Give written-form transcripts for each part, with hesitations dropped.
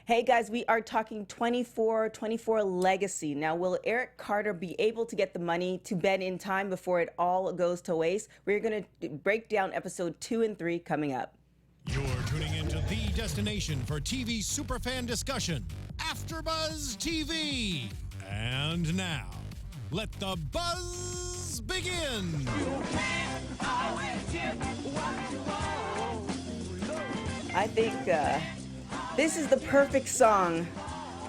Hey guys, we are talking 24 Legacy. Now, will Eric Carter be able to get the money to Ben in time before it all goes to waste? We're going to break down episode 2 and 3 coming up. You're tuning into the destination for TV superfan discussion, AFTERBUZZ TV. And now, let the buzz begin. I think this is the perfect song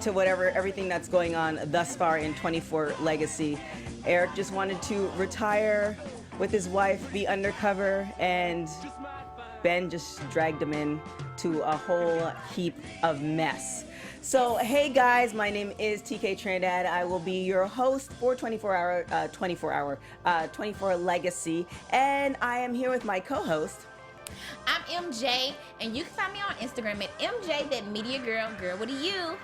to everything that's going on thus far in 24 Legacy. Eric just wanted to retire with his wife, be undercover, and Ben just dragged him in to a whole heap of mess. So, hey guys, my name is TK Trinidad. I will be your host for 24 Legacy, and I am here with my co-host. I'm MJ, and you can find me on Instagram at MJ that media girl. Girl, what are you?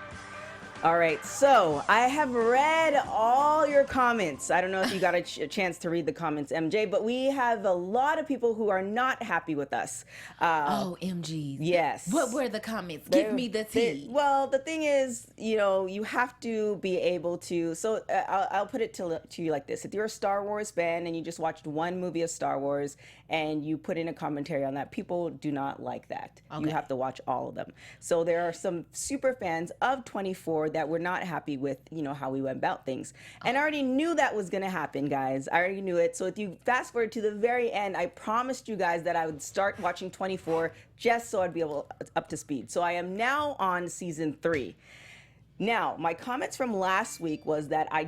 All right, so I have read all your comments. I don't know if you got a chance to read the comments, MJ, but we have a lot of people who are not happy with us. OMG. Yes. What were the comments? Give me the tea. Well, the thing is, you have to be able to. So I'll put it to you like this: if you're a Star Wars fan and you just watched one movie of Star Wars and you put in a commentary on that, people do not like that. Okay. You have to watch all of them. So there are some super fans of 24 that were not happy with, how we went about things. And I already knew that was going to happen, guys. I already knew it. So if you fast forward to the very end, I promised you guys that I would start watching 24 just so I'd be up to speed. So I am now on season 3. Now, my comments from last week was that I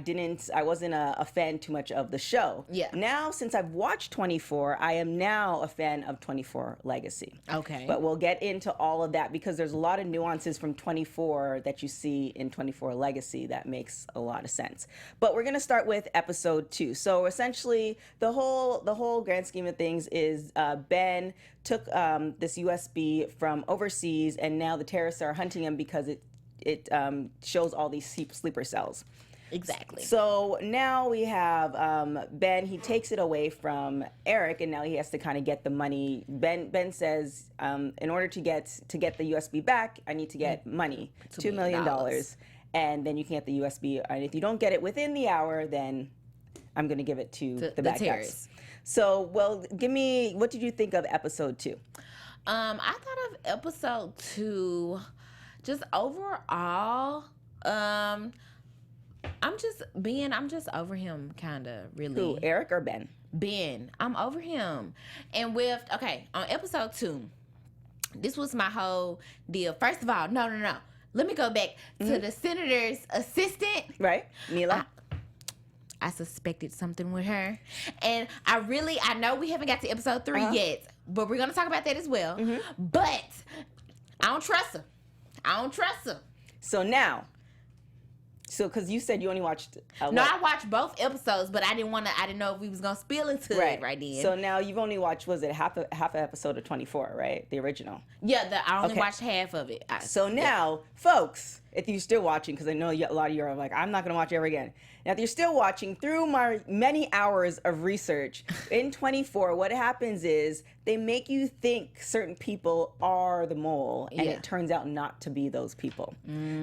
wasn't a fan too much of the show. Yeah. Now, since I've watched 24, I am now a fan of 24 Legacy. Okay. But we'll get into all of that because there's a lot of nuances from 24 that you see in 24 Legacy that makes a lot of sense. But we're going to start with episode 2. So essentially, the whole grand scheme of things is Ben took this USB from overseas, and now the terrorists are hunting him because it shows all these sleeper cells. Exactly. So now we have Ben. He takes it away from Eric, and now he has to kind of get the money. Ben says, in order to get the USB back, I need to get money, $2 million, and then you can get the USB. And if you don't get it within the hour, then I'm going to give it to the bad guys. So, well, what did you think of episode 2? I thought of episode 2. Just overall, I'm just over him, kind of, really. Who, Eric or Ben? Ben. I'm over him. And on episode 2, this was my whole deal. First of all, no. Let me go back to the senator's assistant. Right, Mila. I suspected something with her. And I know we haven't got to episode 3 yet, but we're going to talk about that as well. Mm-hmm. But I don't trust her. So now, because you said you only watched. I watched both episodes, but I didn't know if we was gonna spill into it right then. So now you've only watched, was it half an episode of 24, right? The original. Yeah, I only watched half of it. So now, folks, if you're still watching, because I know a lot of you are like, I'm not gonna watch it ever again. Now, if you're still watching, through my many hours of research in 24, what happens is they make you think certain people are the mole, and it turns out not to be those people.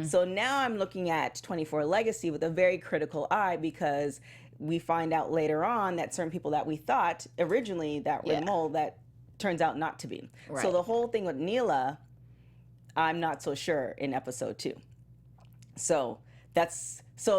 So now I'm looking at 24 Legacy with a very critical eye, because we find out later on that certain people that we thought originally that were the mole, that turns out not to be. Right. So the whole thing with Neela, I'm not so sure in episode 2. So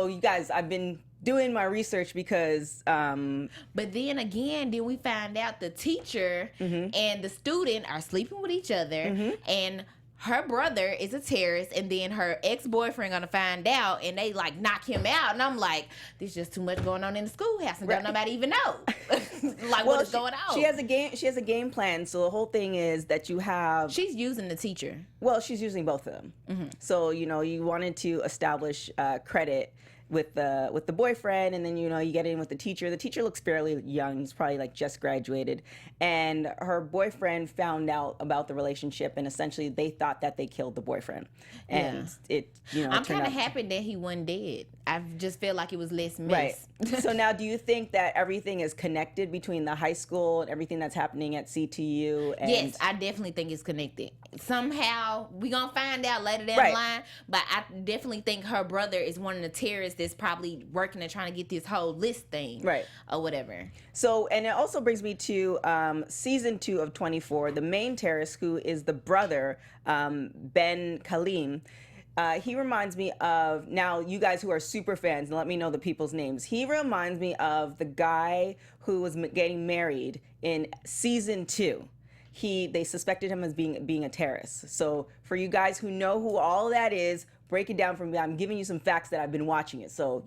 you guys, I've been doing my research because but then again, we find out the teacher and the student are sleeping with each other, and her brother is a terrorist, and then her ex-boyfriend gonna find out, and they like knock him out. And I'm like, there's just too much going on in the schoolhouse, and don't nobody even know what is going on. She has a game plan. So the whole thing is that she's using the teacher. Well, she's using both of them. So you wanted to establish credit with the boyfriend, and then you get in with the teacher. The teacher looks fairly young. He's probably like just graduated, and her boyfriend found out about the relationship, and essentially they thought that they killed the boyfriend, and I'm kind of happy that he wasn't dead. I just feel like it was less mess. Right. So now, do you think that everything is connected between the high school and everything that's happening at CTU? And Yes, I definitely think it's connected. Somehow, we're going to find out later down the line, but I definitely think her brother is one of the terrorists that's probably working and trying to get this whole list thing. Right. Or whatever. So, and it also brings me to season 2 of 24, the main terrorist, who is the brother, Ben Khalim. He reminds me of, now you guys who are super fans, and let me know the people's names. He reminds me of the guy who was getting married in season 2. They suspected him as being a terrorist. So for you guys who know who all that is, break it down for me. I'm giving you some facts that I've been watching it. So,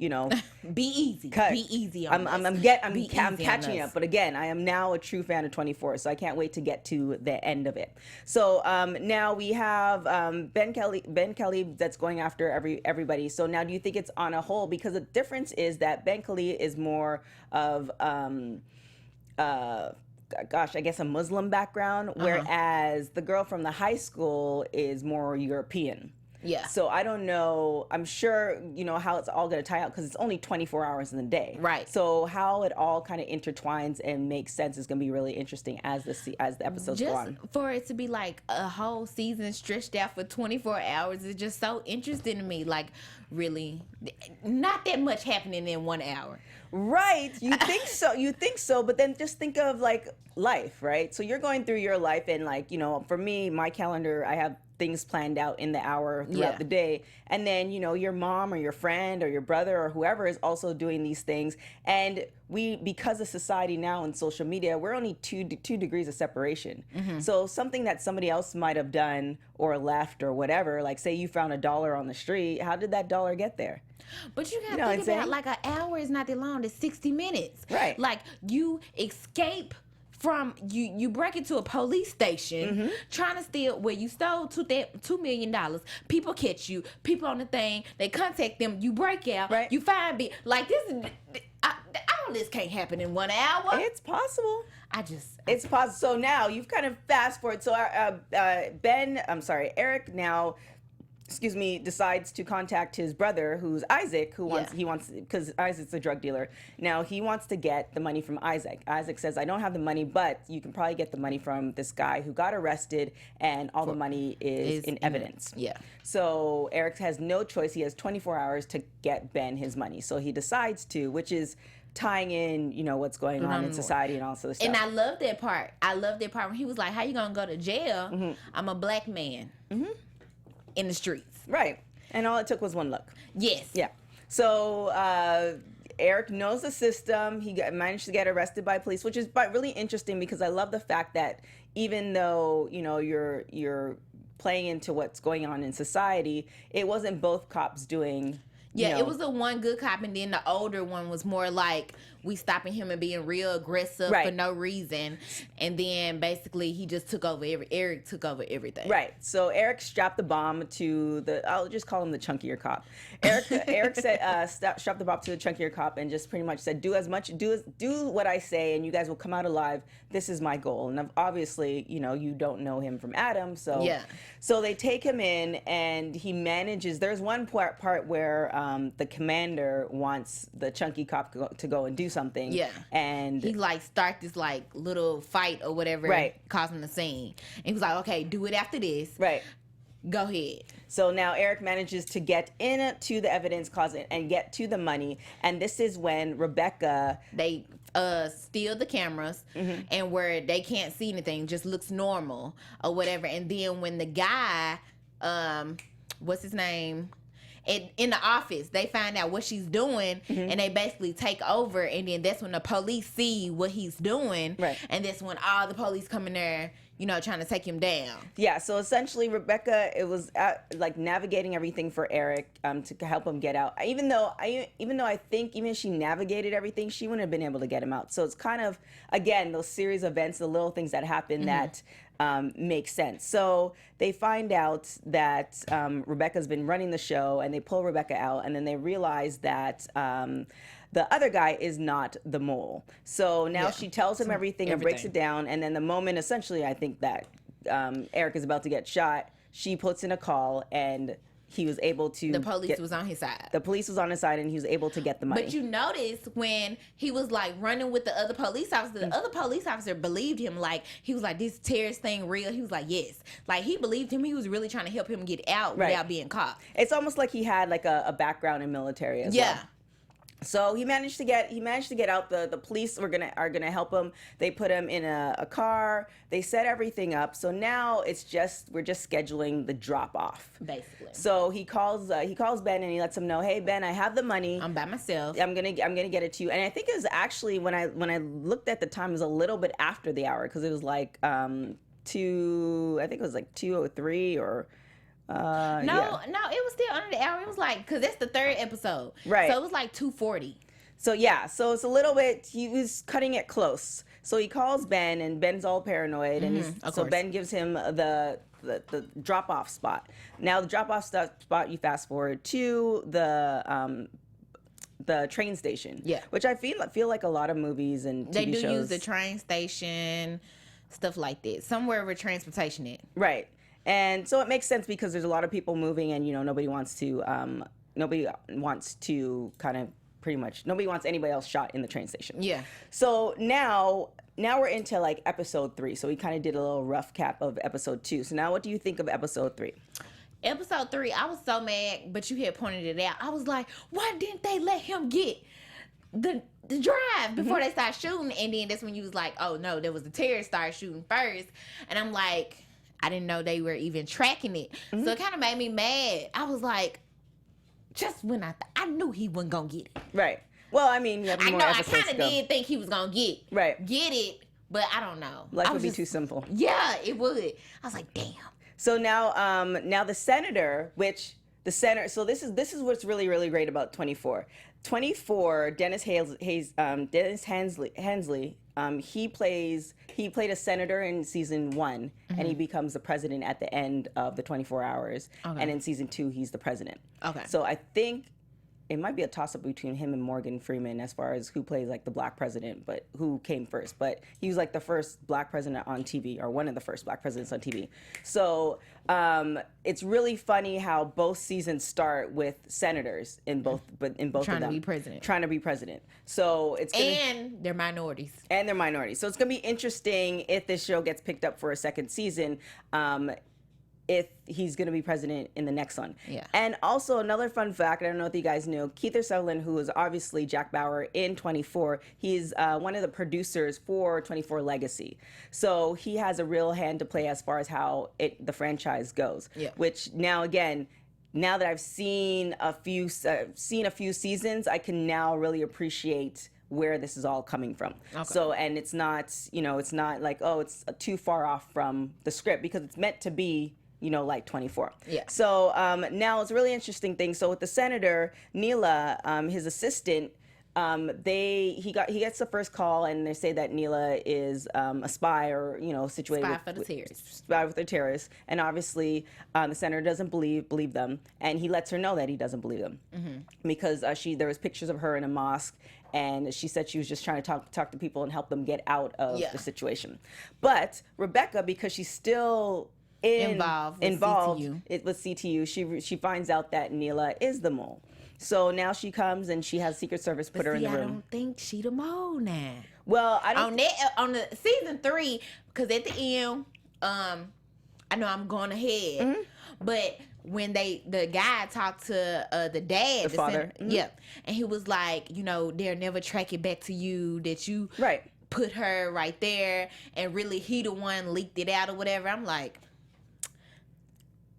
be easy. Be easy on I'm catching up. But again, I am now a true fan of 24, so I can't wait to get to the end of it. So now we have Ben Kelly that's going after everybody. So now, do you think it's on a whole? Because the difference is that Ben Kelly is more of I guess a Muslim background, whereas the girl from the high school is more European. Yeah. So I don't know. I'm sure how it's all going to tie out, because it's only 24 hours in the day. Right. So how it all kind of intertwines and makes sense is going to be really interesting as the episodes go on. Just for it to be like a whole season stretched out for 24 hours is just so interesting to me. Like, really, not that much happening in 1 hour. Right. You think so. You think so. But then just think of like life, right? So you're going through your life, and like, for me, my calendar, I have things planned out in the hour throughout the day, and then your mom or your friend or your brother or whoever is also doing these things, and because of society now and social media, we're only two degrees of separation. So something that somebody else might have done or left or whatever, like say you found $1 on the street, how did that dollar get there? But you gotta think about, like, an hour is not that long. It's 60 minutes. Right. Like, you escape from, you break into a police station trying to steal, where you stole $2 million. People catch you. People on the thing. They contact them. You break out. Right. You find like this. All this can't happen in 1 hour. It's possible. It's possible. So now you've kind of fast forward. So Eric now, decides to contact his brother, who's Isaac, because Isaac's a drug dealer. Now he wants to get the money from Isaac. Isaac says, I don't have the money, but you can probably get the money from this guy who got arrested, and all the money is in evidence. Yeah. So Eric has no choice. He has 24 hours to get Ben his money. So he decides to, which is tying in, what's going on in society and all sorts of stuff. And I love that part. When he was like, how you gonna go to jail? I'm a black man. In the streets. Right. And all it took was one look. Yes. Yeah. So Eric knows the system. He managed to get arrested by police, which is really interesting, because I love the fact that even though, you're playing into what's going on in society, it wasn't both cops doing... Yeah, it was the one good cop, and then the older one was more like, we stopping him and being real aggressive for no reason. And then basically he just took over Eric took over everything. Right. So Eric strapped the bomb to I'll just call him the chunkier cop. Eric said, strapped the bomb to the chunkier cop and just pretty much said, do what I say, and you guys will come out alive. This is my goal. And obviously, you don't know him from Adam. So So they take him in, and he manages, there's one part where the commander wants the chunky cop to go and do something. Yeah. And he start this little fight or whatever, causing the scene. And he was like, okay, do it after this. Right. Go ahead. So now Eric manages to get into the evidence closet and get to the money. And this is when Rebecca... They steal the cameras, and where they can't see anything, just looks normal or whatever. And then when the guy, what's his name? In the office, they find out what she's doing, and they basically take over, and then that's when the police see what he's doing, and that's when all the police come in there, trying to take him down. Yeah, so essentially Rebecca, it was like navigating everything for Eric to help him get out. Even though I think even if she navigated everything, she wouldn't have been able to get him out. So it's kind of, again, those series of events, the little things that happen that make sense. So they find out that Rebecca's been running the show, and they pull Rebecca out, and then they realize that the other guy is not the mole. So now she tells him everything and breaks it down. And then the moment, essentially, I think that Eric is about to get shot, she puts in a call, and he was able to... The police was on his side. The police was on his side, and he was able to get the money. But you notice when he was, like, running with the other police officer, the other police officer believed him. Like, he was like, this terrorist thing real? He was like, yes. Like, he believed him. He was really trying to help him get out without being caught. It's almost like he had, like, a background in military as well. So he managed to get out. The police are gonna help him. They put him in a car. They set everything up. So now we're just scheduling the drop off. Basically. So he calls Ben, and he lets him know, hey Ben, I have the money. I'm by myself. I'm gonna get it to you. And I think it was actually when I looked at the time, it was a little bit after the hour, because it was like I think it was like 2:03 or. No, it was still under the hour. It was like, because that's the third episode. Right. So it was like 2:40. So yeah, so it's a little bit, he was cutting it close. So he calls Ben, and Ben's all paranoid, and so Ben gives him the drop-off spot. Now the drop-off spot, you fast forward to the train station. Yeah. Which I feel like a lot of movies and TV shows. They do use the train station, stuff like that. Somewhere where transportation is. Right. And so it makes sense, because there's a lot of people moving, and nobody wants to nobody wants anybody else shot in the train station. Yeah. So now we're into like episode 3. So we kind of did a little rough cap of episode 2. So now what do you think of episode 3? Episode 3, I was so mad, but you had pointed it out. I was like, why didn't they let him get the drive before they start shooting? And then that's when you was like, oh no, there was the terrorists started shooting first. And I'm like, I didn't know they were even tracking it. So it kind of made me mad. I was like, just when I knew he wasn't going to get it. Right. Well, I mean, I kind of did think he was going to get it, but I don't know. Life would be too simple. Yeah, it would. I was like, damn. So now the senator, so this is what's really, really great about 24. 24, Dennis Hensley, he played a senator in season 1, and he becomes the president at the end of the 24 hours. Okay. And in season 2, he's the president. Okay. So I think it might be a toss-up between him and Morgan Freeman as far as who plays like the black president, but who came first. But he was like the first black president on TV, or one of the first black presidents on TV. So it's really funny how both seasons start with senators in both of them. Trying to be president. So and they're minorities. So it's going to be interesting if this show gets picked up for a second season. If he's going to be president in the next one. Yeah. And also another fun fact, I don't know if you guys know, Keith Sutherland, who is obviously Jack Bauer in 24, he's one of the producers for 24 Legacy. So he has a real hand to play as far as how the franchise goes. Yeah. Which now that I've seen a few seasons, I can now really appreciate where this is all coming from. Okay. So, and it's not like, oh, it's too far off from the script, because it's meant to be like 24. Yeah. So now it's a really interesting thing. So with the senator, Neela, his assistant, he gets the first call, and they say that Neela is a spy, or situated spy with the terrorists. And obviously the senator doesn't believe them, and he lets her know that he doesn't believe them, because there was pictures of her in a mosque, and she said she was just trying to talk to people and help them get out of the situation. But Rebecca, because she's still involved with CTU. She finds out that Neela is the mole. So now she comes, and she has Secret Service put her in the room. I don't think she the mole now. Well, I don't. On the season 3, because at the end, I know I'm going ahead, but when the guy talked to the dad, the father, and he was like, they'll never track it back to you, that you put her right there, and really he the one leaked it out or whatever. I'm like,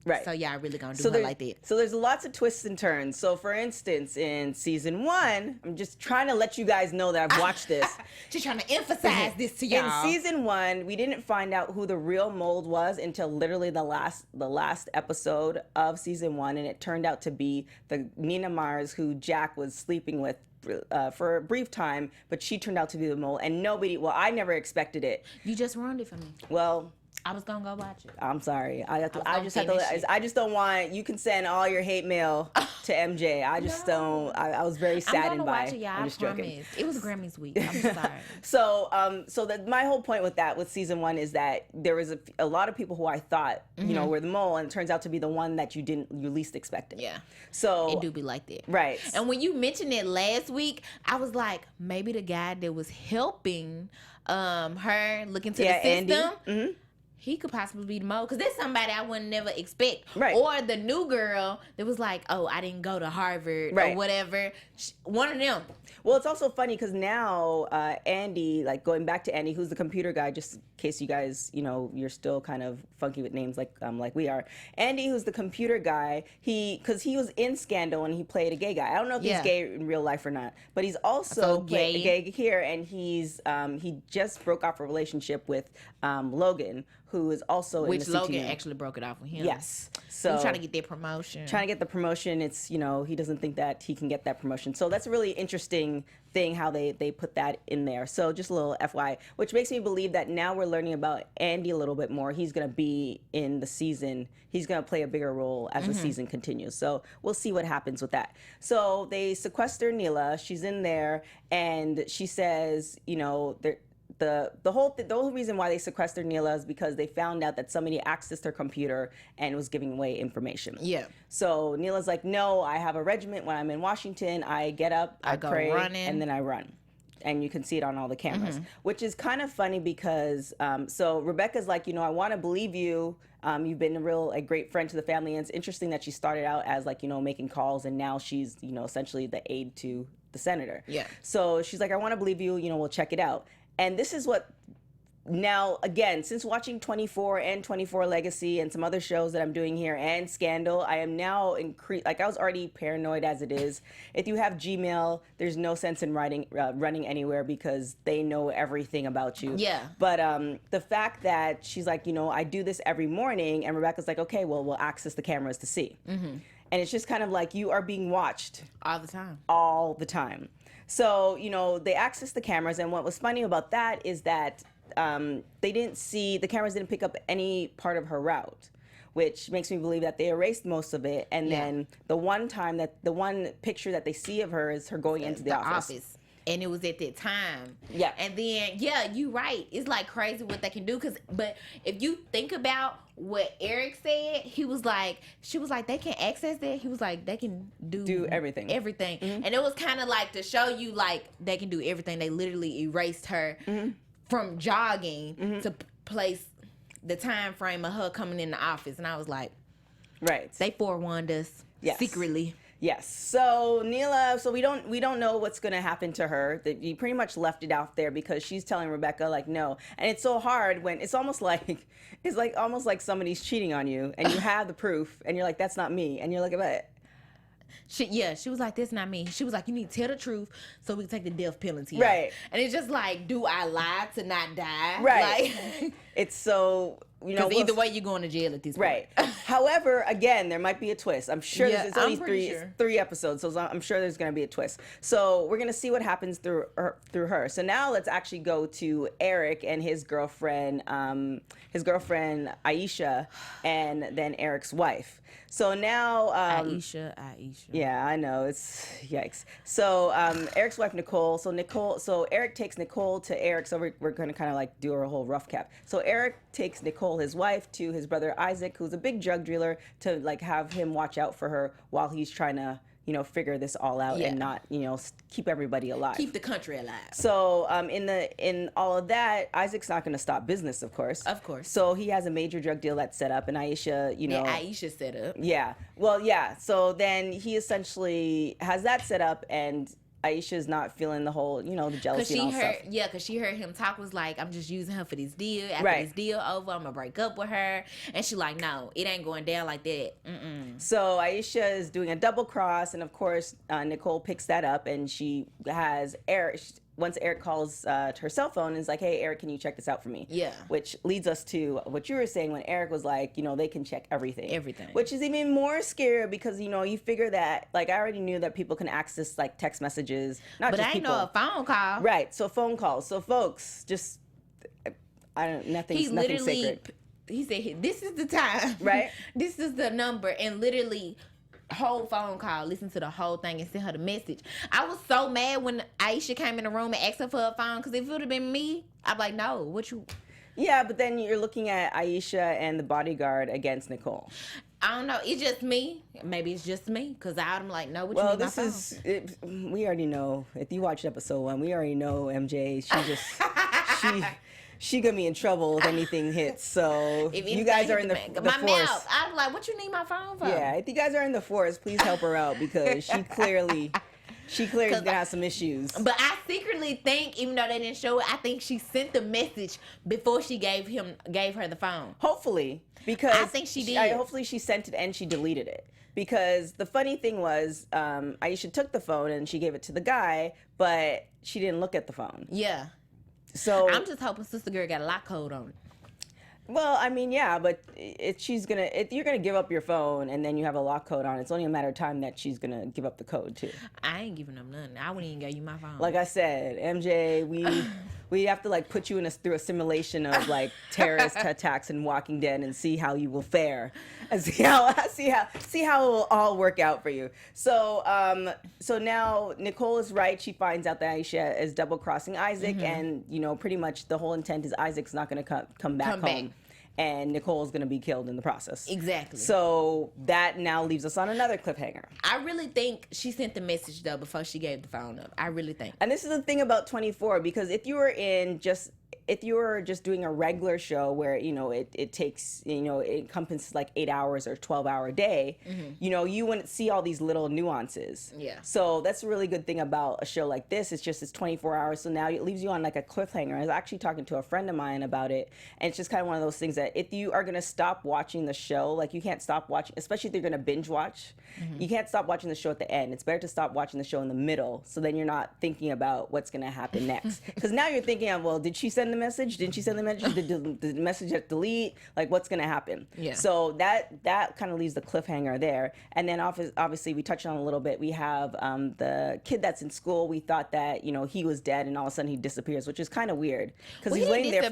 Right. So y'all really gonna do her like that. So there's lots of twists and turns. So for instance, in season 1, I'm just trying to let you guys know that I've watched this. Just trying to emphasize this to y'all. In season 1, we didn't find out who the real mold was until literally the last episode of season 1, and it turned out to be the Nina Mars who Jack was sleeping with for a brief time, but she turned out to be the mole, and I never expected it. You just ruined it for me. Well, I was gonna go watch it. I'm sorry. I just don't want. You can send all your hate mail to MJ. I just don't. I was very saddened by. I'm gonna watch it, y'all. I'm just I promise. joking. It was Grammys week. I'm sorry. So my whole point with season 1 is that there was a lot of people who I thought were the mole, and it turns out to be the one that you least expected. Yeah. So it do be like that. Right. And when you mentioned it last week, I was like, maybe the guy that was helping her look into the system. Andy. He could possibly be the mole, because there's somebody I would never expect. Right. Or the new girl that was like, oh, I didn't go to Harvard or whatever. One of them. Well, it's also funny because now Andy, like going back to Andy, who's the computer guy, just in case you guys, you're still kind of funky with names like we are. Andy, who's the computer guy, because he was in Scandal and he played a gay guy. I don't know if he's gay in real life or not, but he's also gay here, and he just broke off a relationship with Logan, who is also in the CTU. Which Logan actually broke it off with him. Yes. So he's trying to get that promotion. It's, he doesn't think that he can get that promotion. So that's a really interesting thing how they put that in there. So just a little FYI, which makes me believe that now we're learning about Andy a little bit more. He's going to be in the season. He's going to play a bigger role as the season continues. So we'll see what happens with that. So they sequester Neela. She's in there, and she says, the whole reason why they sequestered Neela is because they found out that somebody accessed her computer and was giving away information. Yeah. So Neela's like, no, I have a regiment when I'm in Washington. I get up, I pray, and then I run. And you can see it on all the cameras, which is kind of funny because, so Rebecca's like, I want to believe you. You've been a great friend to the family. And it's interesting that she started out as making calls, and now she's, essentially the aide to the senator. Yeah. So she's like, I want to believe you, we'll check it out. And this is what, now, again, since watching 24 and 24 Legacy and some other shows that I'm doing here and Scandal, I am now I was already paranoid as it is. If you have Gmail, there's no sense in running anywhere because they know everything about you. Yeah. But the fact that she's like, I do this every morning, and Rebecca's like, okay, well, we'll access the cameras to see. Mm-hmm. And it's just kind of like you are being watched. All the time. So, they accessed the cameras, and what was funny about that is that the cameras didn't pick up any part of her route, which makes me believe that they erased most of it. And then the one picture that they see of her is her going into the office. And it was at that time. Yeah. And then, you're right. It's like crazy what they can do. But if you think about what Eric said, she was like, they can access that. He was like, they can do everything. Mm-hmm. And it was kind of like to show you, like, they can do everything. They literally erased her from jogging to place the time frame of her coming in the office. And I was like, right. They forewarned us secretly. Yes. So Neela, we don't know what's going to happen to her. That you pretty much left it out there because she's telling Rebecca like no, and it's so hard when it's almost like somebody's cheating on you and you have the proof and you're like that's not me and you're like but. She was like, that's not me. She was like, you need to tell the truth so we can take the death penalty. Right. And it's just like, do I lie to not die? Right. Like, it's so, because either way, you're going to jail at this point. Right. However, again, there might be a twist. I'm sure it's only sure. three episodes, so I'm sure there's going to be a twist. So we're going to see what happens through her. So now let's actually go to Eric and his girlfriend Aisha, and then Eric's wife. So now Aisha. Yeah, I know, it's yikes. So Eric's wife Nicole. So Eric takes Nicole to Eric. So we're going to kind of like do a whole rough cap. So Eric takes Nicole, his wife, to his brother Isaac, who's a big drug dealer, to like have him watch out for her while he's trying to figure this all out and not keep everybody alive, keep the country alive. So in all of that, Isaac's not going to stop business, of course. So he has a major drug deal that's set up, and Aisha, Aisha set up. Yeah. Well, yeah. So then he essentially has that set up, and Aisha's not feeling the whole, the jealousy and all stuff. Yeah, because she heard him talk, was like, I'm just using her for this deal. After Right. this deal over, I'm going to break up with her. And she like, no, it ain't going down like that. So Aisha is doing a double cross, and of course, Nicole picks that up, and she has Eric. Once Eric calls to her cell phone and is like, hey, Eric, can you check this out for me? Yeah. Which leads us to what you were saying when Eric was like, they can check everything. Everything. Which is even more scary because, you figure that, like, I already knew that people can access, like, text messages. Not But just I ain't people. know a phone call. Right. So phone calls. So, folks, just, nothing's sacred. He said, this is the time. Right. This is the number. And literally, whole phone call, listen to the whole thing and send her the message. I was so mad when Aisha came in the room and asked her for her phone, because if it would have been me, I'd be like, no, what you... Yeah, but then you're looking at Aisha and the bodyguard against Nicole. I don't know. It's just me. Maybe it's just me, because I'm like, no, what you need my phone? We already know. If you watched episode 1, we already know MJ. She gonna be in trouble if anything hits. So If you guys are in the my force. mouth. I'm like, what you need my phone for? Yeah, if you guys are in the force, please help her out because she clearly is gonna have some issues. But I secretly think, even though they didn't show it, I think she sent the message before she gave her the phone. Hopefully, because I think she did. Hopefully, she sent it and she deleted it. Because the funny thing was, Aisha took the phone and she gave it to the guy, but she didn't look at the phone. Yeah. So I'm just hoping Sister Girl got a lock code on it. Well, I mean, yeah, but if you're gonna give up your phone and then you have a lock code on it, it's only a matter of time that she's gonna give up the code too. I ain't giving them nothing. I wouldn't even give you my phone. Like I said, MJ, we have to like put you through a simulation of like terrorist attacks in Walking Dead and see how you will fare, and see how it will all work out for you. So so now Nicole is right. She finds out that Aisha is double crossing Isaac, and pretty much the whole intent is Isaac's not gonna come back home. And Nicole's going to be killed in the process. Exactly. So that now leaves us on another cliffhanger. I really think she sent the message, though, before she gave the phone up. I really think. And this is the thing about 24, because if you were just doing a regular show where, it takes, it encompasses like 8 hours or 12-hour day, you wouldn't see all these little nuances. Yeah. So that's a really good thing about a show like this. It's 24 hours. So now it leaves you on like a cliffhanger. I was actually talking to a friend of mine about it. And it's just kind of one of those things that if you are going to stop watching the show, like you can't stop watching, especially if you're going to binge watch, you can't stop watching the show at the end. It's better to stop watching the show in the middle. So then you're not thinking about what's going to happen next. Because now you're thinking of, well, did she send the message? Didn't she send the message? Did the message get delete? Like, what's going to happen? Yeah. So that kind of leaves the cliffhanger there. And then obviously we touched on a little bit. We have the kid that's in school. We thought that, he was dead, and all of a sudden he disappears, which is kind of weird. Because he's laying there.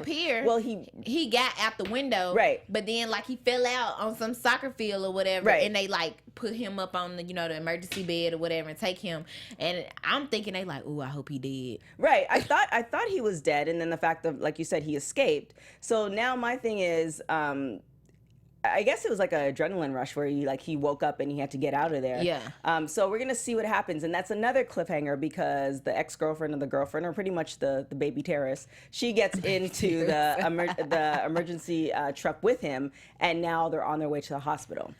He got out the window. Right. But then, like, he fell out on some soccer field or whatever. Right. And they, like, put him up on the, the emergency bed or whatever and take him. And I'm thinking they like, ooh, I hope he did. Right. I thought he was dead. And then the fact of, like you said, he escaped. So now my thing is, I guess it was like an adrenaline rush where he woke up and he had to get out of there. Yeah. So we're gonna see what happens, and that's another cliffhanger because the ex-girlfriend of the girlfriend, or pretty much the baby terrorist, she gets into the emergency truck with him, and now they're on their way to the hospital.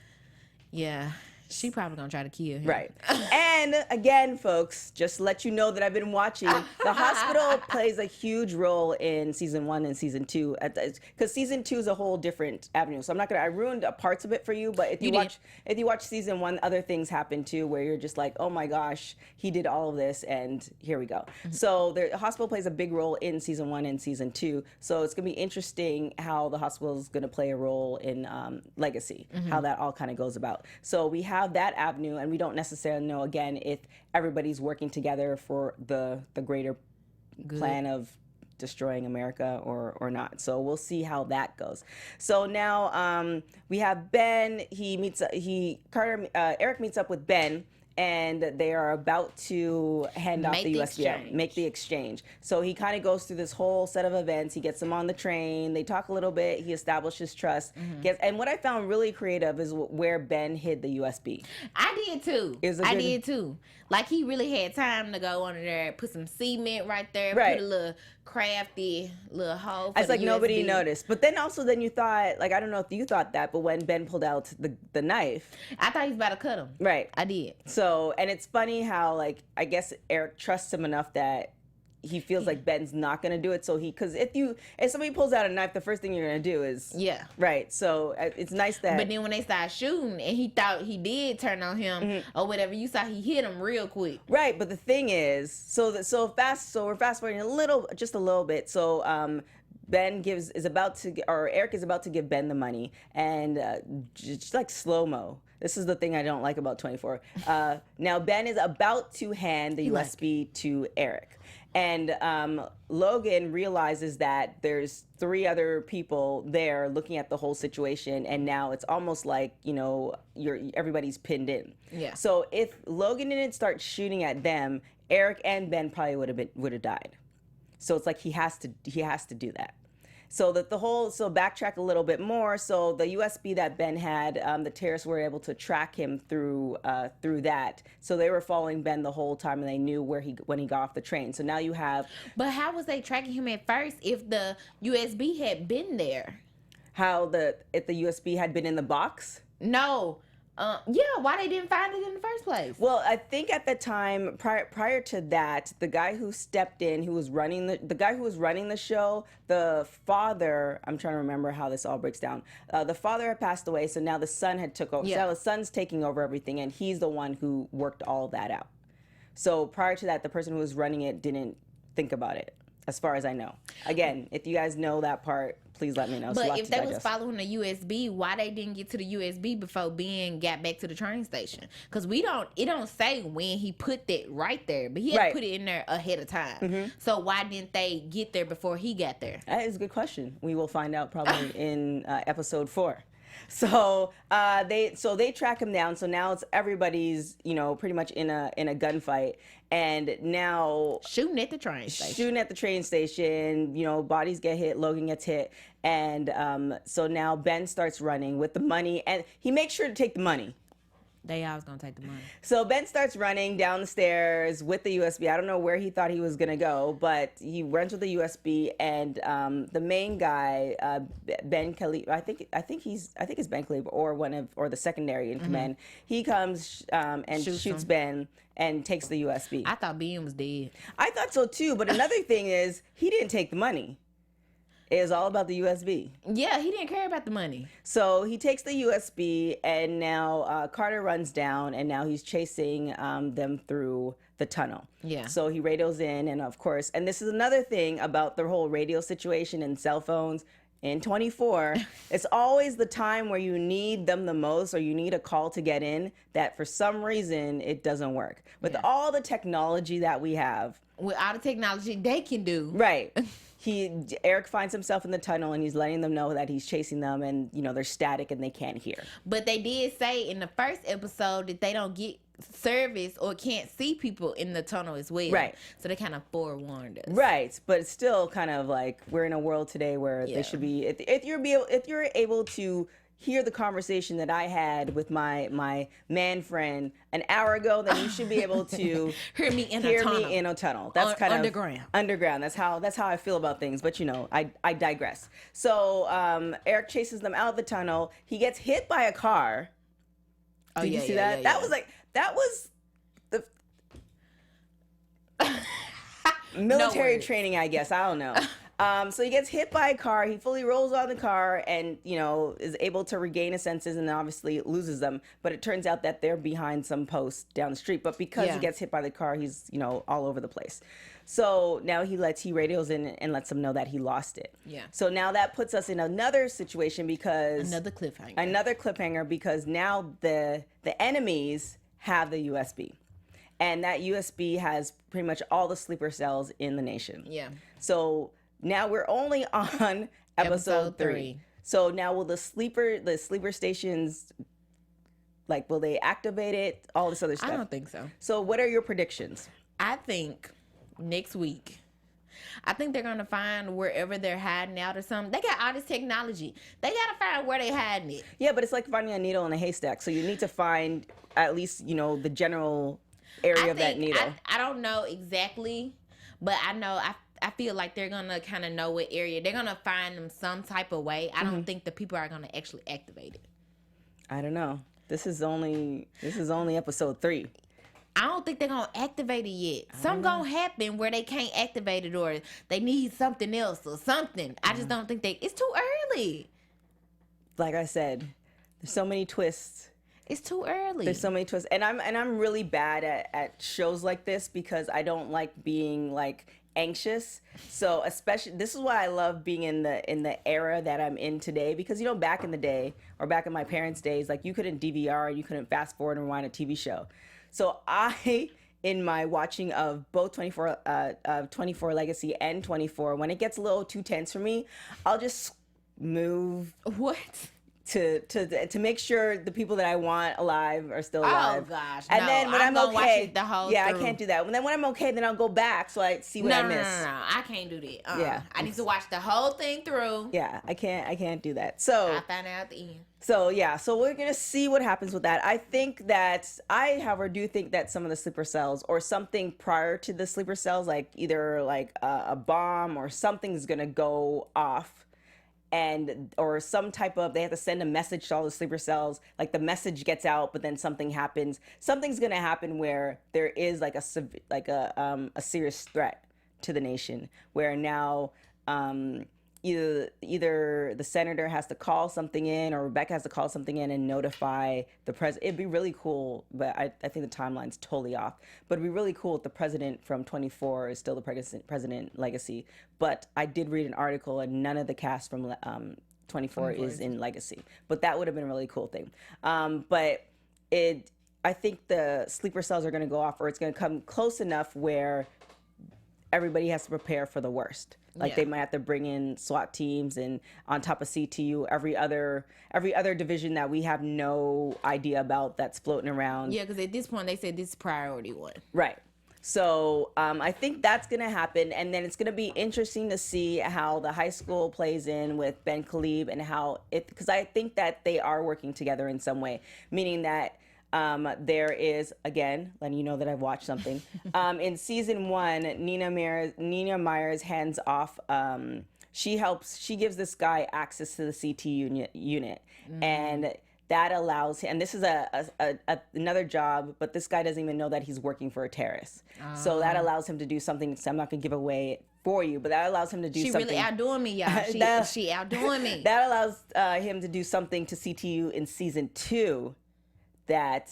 Yeah. She probably gonna try to kill him. Right. And again, folks, just to let you know that I've been watching. The hospital plays a huge role in season 1 and season 2, because season 2 is a whole different avenue. So I ruined parts of it for you, but if you watch season 1, other things happen too, where you're just like, oh my gosh, he did all of this, and here we go. So the hospital plays a big role in season 1 and season 2. So it's gonna be interesting how the hospital is gonna play a role in Legacy, how that all kind of goes about. So we have that avenue, and we don't necessarily know again if everybody's working together for the greater plan of destroying America or not. So we'll see how that goes. So now we have Ben. Eric meets up with Ben, and they are about to hand off the USB, make the exchange. So he kind of goes through this whole set of events. He gets them on the train. They talk a little bit. He establishes trust. And what I found really creative is where Ben hid the USB. I did too. I did too. Like, he really had time to go under there, put some cement right there, put a little crafty little hole for it's like USB. Nobody noticed. But then you thought, like, I don't know if you thought that, but when Ben pulled out the knife. I thought he was about to cut him. Right. I did. So So, and it's funny how, like, I guess Eric trusts him enough that he feels like Ben's not going to do it. So because if somebody pulls out a knife, the first thing you're going to do is, right. So it's nice that. But then when they started shooting and he thought he did turn on him or whatever, you saw he hit him real quick. Right. But the thing is, so we're fast forwarding just a little bit. So, Eric is about to give Ben the money, and just like slow-mo. This is the thing I don't like about 24. Now Ben is about to hand the USB to Eric. And Logan realizes that there's 3 other people there looking at the whole situation, and now it's almost like, everybody's pinned in. Yeah. So if Logan didn't start shooting at them, Eric and Ben probably would have died. So it's like he has to do that. So backtrack a little bit more. So the USB that Ben had, the terrorists were able to track him through that. So they were following Ben the whole time, and they knew when he got off the train. So now you have. But how was they tracking him at first if the USB had been there? If the USB had been in the box? No. Why they didn't find it in the first place? Well, I think at the time prior to that, the guy who stepped in, who was running the show, the father. I'm trying to remember how this all breaks down. The father had passed away, so now the son had took over. Yeah. So now the son's taking over everything, and he's the one who worked all of that out. So prior to that, the person who was running it didn't think about it, as far as I know. Again, if you guys know that part, please let me know. But if they was following the USB, why they didn't get to the USB before Ben got back to the train station? Because it don't say when he put that right there, but he had to put it in there ahead of time. So why didn't they get there before he got there? That is a good question. We will find out probably in episode 4. So they track him down. So now it's everybody's pretty much in a gunfight, and now shooting at the train station. Bodies get hit, Logan gets hit, and so now Ben starts running with the money, and he makes sure to take the money. They always gonna take the money. So Ben starts running down the stairs with the USB. I don't know where he thought he was gonna go, but he runs with the USB, and the main guy, Ben Khalib, I think it's Ben Khalib or the secondary in command. He comes and shoots Ben and takes the USB. I thought Ben was dead. I thought so too, but another thing is he didn't take the money. It was all about the USB. Yeah, he didn't care about the money. So he takes the USB, and now Carter runs down, and now he's chasing them through the tunnel. Yeah. So he radios in, and of course, and this is another thing about the whole radio situation and cell phones. In 24, it's always the time where you need them the most, or you need a call to get in, that for some reason it doesn't work. With all the technology that we have. With all the technology they can do. Right. Eric finds himself in the tunnel, and he's letting them know that he's chasing them, and they're static and they can't hear. But they did say in the first episode that they don't get service or can't see people in the tunnel as well. Right. So they kind of forewarned us. Right. But it's still kind of like we're in a world today where they should be, if you're able to hear the conversation that I had with my man friend an hour ago, then you should be able to hear me in a tunnel. That's kind underground. of underground. That's how I feel about things. But I digress. So Eric chases them out of the tunnel. He gets hit by a car. Did you see that? That was the military training, I guess. I don't know. So he gets hit by a car. He fully rolls on the car and, is able to regain his senses, and obviously loses them. But it turns out that they're behind some post down the street. But because he gets hit by the car, he's, all over the place. So now he radios in and lets them know that he lost it. Yeah. So now that puts us in another situation because... Another cliffhanger because now the enemies have the USB. And that USB has pretty much all the sleeper cells in the nation. Yeah. So... Now we're only on episode 3. So now will the sleeper stations, will they activate it? All this other stuff. I don't think so. So what are your predictions? I think next week. I think they're going to find wherever they're hiding out or something. They got all this technology. They got to find where they're hiding it. Yeah, but it's like finding a needle in a haystack. So you need to find at least, the general area of that needle. I don't know exactly, but I know I feel like they're going to kind of know what area. They're going to find them some type of way. I don't think the people are going to actually activate it. I don't know. This is only episode 3. I don't think they're gonna activate it yet. Something gonna happen where they can't activate it, or they need something else or something. I just don't think it's too early. Like I said, there's so many twists. It's too early. There's so many twists, and I'm really bad at shows like this because I don't like being like anxious. So especially, this is why I love being in the era that I'm in today, because back in the day, or back in my parents' days, like you couldn't DVR, you couldn't fast forward and rewind a TV show. So in my watching of both 24 Legacy and 24, when it gets a little too tense for me, I'll just move What? to make sure the people that I want alive are still alive. Oh gosh! And no, then when I'm gonna watch okay, it the whole yeah, through. I can't do that. And then when I'm okay, then I'll go back so I see what I miss. No, I can't do that. Yeah. I need to watch the whole thing through. Yeah, I can't do that. So I find out at the end. So yeah, so we're gonna see what happens with that. I, however, do think that some of the sleeper cells or something prior to the sleeper cells, like either like a bomb or something's gonna go off, or some type of, they have to send a message to all the sleeper cells. Like the message gets out, but then something happens. Something's gonna happen where there is like a serious threat to the nation, where now either the senator has to call something in, or Rebecca has to call something in and notify the president. It'd be really cool, but I think the timeline's totally off. But it'd be really cool if the president from 24 is still the president Legacy. But I did read an article, and none of the cast from 24 is in Legacy. But that would have been a really cool thing. But I think the sleeper cells are going to go off, or it's going to come close enough where everybody has to prepare for the worst. Like they might have to bring in SWAT teams, and on top of CTU, every other division that we have no idea about that's floating around. Yeah, because at this point they said this is priority one. Right. So I think that's going to happen, and then it's going to be interesting to see how the high school plays in with Ben Khalib, and because I think that they are working together in some way, meaning that there is, again, letting you know that I've watched something. In season 1, Nina Myers hands off. She gives this guy access to the CT unit, and that allows him. And this is another job, but this guy doesn't even know that he's working for a terrorist. So that allows him to do something. So I'm not gonna give away for you, but that allows him to do something. She really outdoing me, y'all. She outdoing me. That allows him to do something to CTU in season 2. That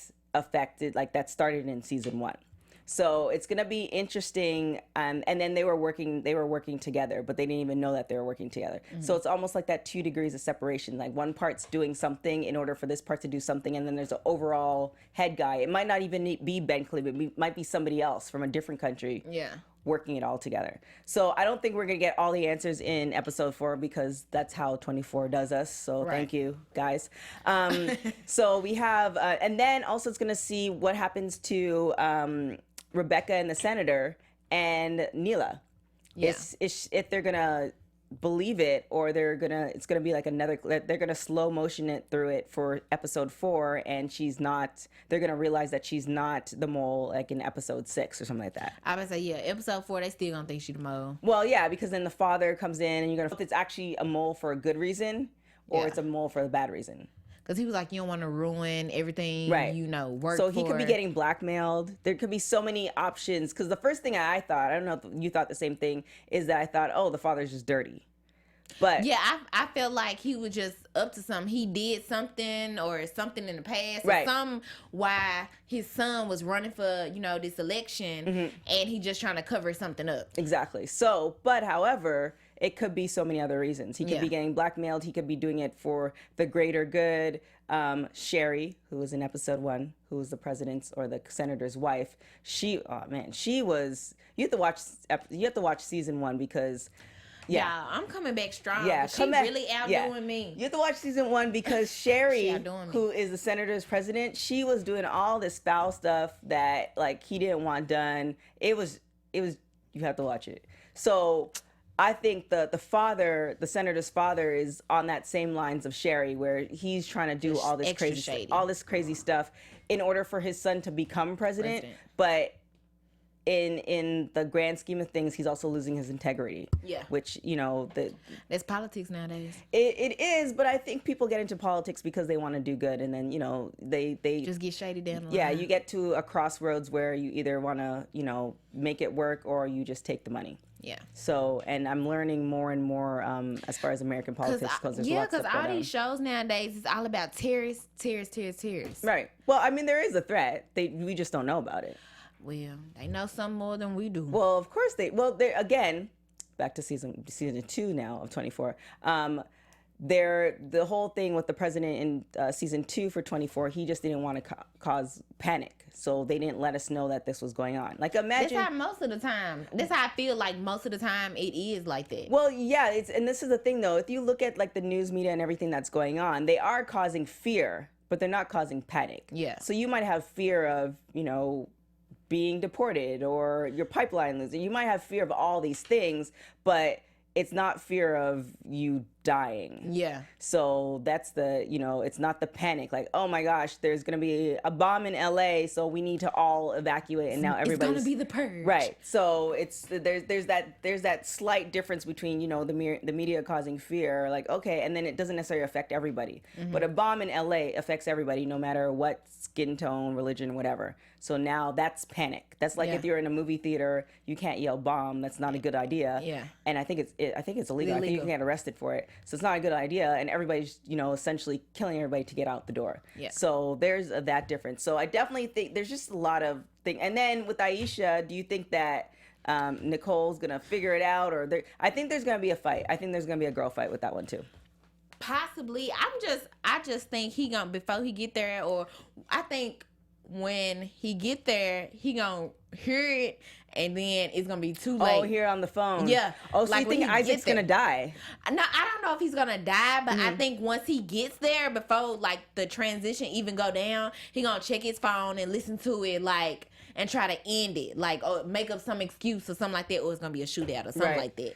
started in season 1. So it's gonna be interesting. And then they were working together, but they didn't even know that they were working together. Mm-hmm. So it's almost like that 2 degrees of separation. Like one part's doing something in order for this part to do something, and then there's an overall head guy. It might not even be Ben Khalib. It might be somebody else from a different country. Yeah. Working it all together. So I don't think we're gonna get all the answers in episode 4, because that's how 24 does us. So Thank you, guys. So we have, and then also it's gonna see what happens to Rebecca and the senator and Neela. Yeah. If they're gonna believe it, or it's gonna be like they're gonna slow motion it through it for episode 4, and they're gonna realize that she's not the mole, like in episode 6 or something like that. I would say, yeah, episode 4 they still gonna think she the mole. Well, yeah, because then the father comes in, and you're gonna if it's actually a mole for a good reason, or it's a mole for a bad reason. Because he was like, you don't want to ruin everything, work So he could be getting blackmailed. There could be so many options. Because the first thing I thought, I don't know if you thought the same thing, is that I thought, oh, the father's just dirty. But yeah, I felt like he was just up to something. He did something, or something in the past, or why his son was running for, this election, and he just trying to cover something up. Exactly. So, but however, it could be so many other reasons. He could be getting blackmailed. He could be doing it for the greater good. Sherry, who was in episode 1, who was the president's or the senator's wife, she was. You have to watch season 1, because. Yeah, I'm coming back strong. Yeah, she really outdoing me. You have to watch season 1, because Sherry, who is the senator's president, she was doing all this foul stuff that like he didn't want done. It was. You have to watch it. So I think the senator's father, is on that same lines of Sherry, where he's trying to do all this crazy stuff in order for his son to become president. But in the grand scheme of things, he's also losing his integrity. Yeah. Which, That's politics nowadays. it is, but I think people get into politics because they want to do good, and then, they Just get shady down the line. yeah, you get to a crossroads where you either want to, make it work, or you just take the money. Yeah. So, and I'm learning more and more as far as American politics, because there's lots of because all these shows nowadays is all about terrorists. Right. Well, I mean, there is a threat. We just don't know about it. Well, they know some more than we do. Well, of course they again, back to season 2 now of 24. The whole thing with the president in season 2 for 24, he just didn't want to cause panic, so they didn't let us know that this was going on. Like, imagine. That's how most of the time. That's how I feel like most of the time it is like that. Well, yeah, and this is the thing though. If you look at like the news media and everything that's going on, they are causing fear, but they're not causing panic. Yeah. So you might have fear of, being deported or your pipeline losing. You might have fear of all these things, but it's not fear of you dying. Yeah. So that's it's not the panic like, oh my gosh, there's going to be a bomb in LA, so we need to all evacuate, and now everybody's going to be the purge. Right. So there's that slight difference between, the media causing fear, like, okay, and then it doesn't necessarily affect everybody. Mm-hmm. But a bomb in LA affects everybody, no matter what skin tone, religion, whatever. So now that's panic. That's like if you're in a movie theater, you can't yell bomb. That's not a good idea. Yeah. And I think it's illegal. I think you can get arrested for it. So it's not a good idea. And everybody's, essentially killing everybody to get out the door. Yeah. So there's that difference. So I definitely think there's just a lot of things. And then with Aisha, do you think that Nicole's going to figure it out? I think there's going to be a fight. I think there's going to be a girl fight with that one too. Possibly. I just think before he get there, or I think when he get there, he gonna hear it, and then it's gonna be too late. Oh, here on the phone. Yeah. Oh, so you think Isaac's gonna die? No, I don't know if he's gonna die, but I think once he gets there, before like the transition even go down, he gonna check his phone and listen to it, like, and try to end it, like, or make up some excuse or something like that, or it's gonna be a shootout or something like that.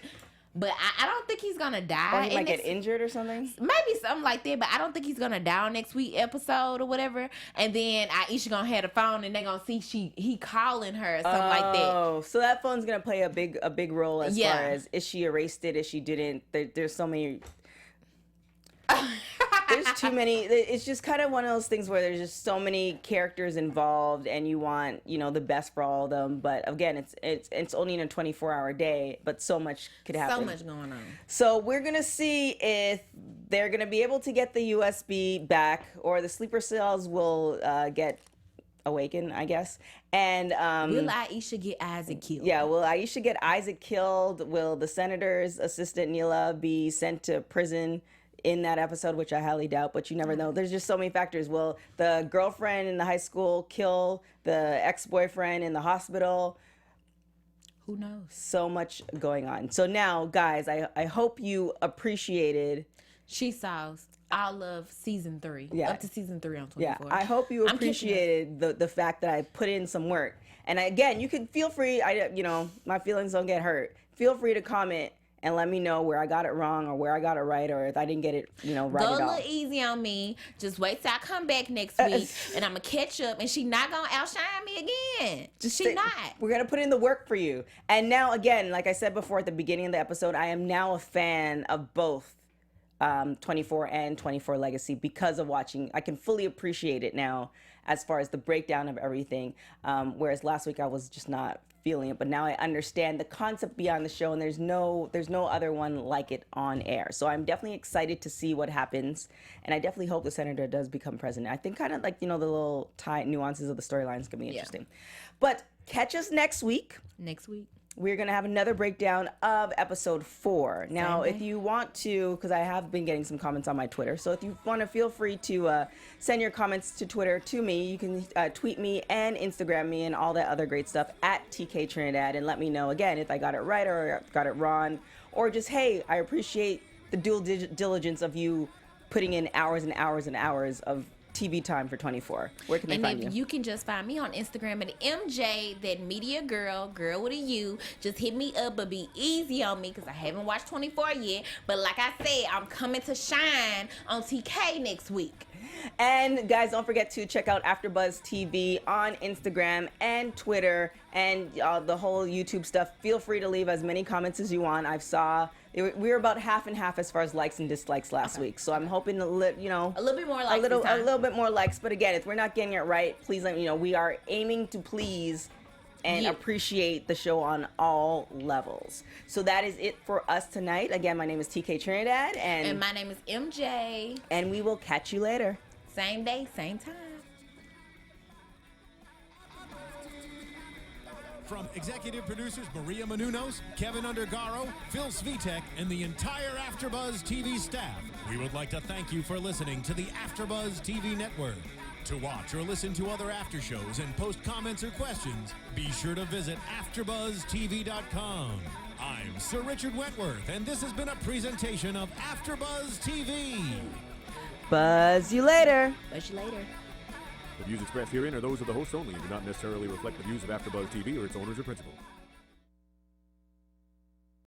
But I don't think he's gonna die. Or he might get injured or something. Maybe something like that. But I don't think he's gonna die on next week episode or whatever. And then Aisha gonna have the phone, and they gonna see he calling her or something like that. Oh, so that phone's gonna play a big role as far as, is she erased it? Is she didn't? There's so many. There's too many. It's just kind of one of those things where there's just so many characters involved, and you want, the best for all of them. But again, it's only in a 24-hour day, but so much could happen. So much going on. So we're gonna see if they're gonna be able to get the USB back, or the sleeper cells will get awakened, I guess. And will Aisha get Isaac killed? Yeah, will Aisha get Isaac killed? Will the senator's assistant Neela be sent to prison in that episode, which I highly doubt, but you never know. There's just so many factors. Will the girlfriend in the high school kill the ex-boyfriend in the hospital? Who knows? So much going on. So now, guys, I hope you appreciated. She saw all of season 3. Yeah. Up to season 3 on 24. Yeah, I hope you appreciated the fact that I put in some work. And again, you can feel free, my feelings don't get hurt. Feel free to comment and let me know where I got it wrong, or where I got it right, or if I didn't get it, right Go at all. Go a little easy on me. Just wait till I come back next week, and I'm going to catch up, and she not going to outshine me again. She not. We're going to put in the work for you. And now, again, like I said before at the beginning of the episode, I am now a fan of both 24 and 24 Legacy because of watching. I can fully appreciate it now as far as the breakdown of everything, whereas last week I was just not feeling it, but now I understand the concept beyond the show, and there's no other one like it on air. So I'm definitely excited to see what happens, and I definitely hope the senator does become president. I think kind of like, the little nuances of the storyline is gonna be interesting. But catch us next week. We're going to have another breakdown of episode 4. Now, if you want to, because I have been getting some comments on my Twitter, so if you want to, feel free to send your comments to Twitter to me. You can tweet me and Instagram me and all that other great stuff at TK Trinidad, and let me know, again, if I got it right or got it wrong, or just, hey, I appreciate the due diligence of you putting in hours and hours and hours of TV time for 24. Where can they find you? And you can just find me on Instagram at MJ, that media girl with a U. Just hit me up, but be easy on me because I haven't watched 24 yet. But like I said, I'm coming to shine on TK next week. And guys, don't forget to check out AfterBuzz TV on Instagram and Twitter and the whole YouTube stuff. Feel free to leave as many comments as you want. We were about half and half as far as likes and dislikes last week, so I'm hoping to, a little bit more likes. a little bit more likes. But again, if we're not getting it right, please let me know. We are aiming to please and appreciate the show on all levels. So that is it for us tonight. Again, my name is TK Trinidad, and my name is MJ. And we will catch you later. Same day, same time. From executive producers Maria Menounos, Kevin Undergaro, Phil Svitek, and the entire AfterBuzz TV staff, we would like to thank you for listening to the AfterBuzz TV network. To watch or listen to other after shows and post comments or questions, be sure to visit AfterBuzzTV.com. I'm Sir Richard Wentworth, and this has been a presentation of AfterBuzz TV. Buzz you later. Buzz you later. The views expressed herein are those of the hosts only and do not necessarily reflect the views of AfterBuzz TV or its owners or principals.